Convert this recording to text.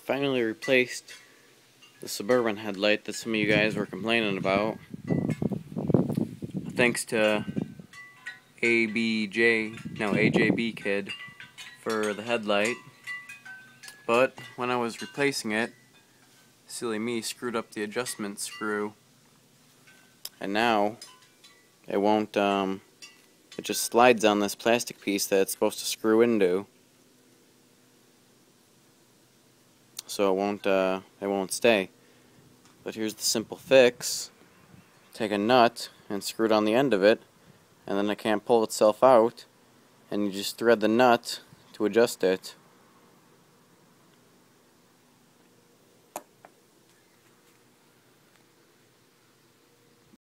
Finally replaced the Suburban headlight that some of you guys were complaining about. Thanks to AJB Kid for the headlight. But when I was replacing it, silly me screwed up the adjustment screw, and now it won't, it just slides on this plastic piece that it's supposed to screw into. So it won't stay. But here's the simple fix. Take a nut and screw it on the end of it, and then it can't pull itself out, and you just thread the nut to adjust it.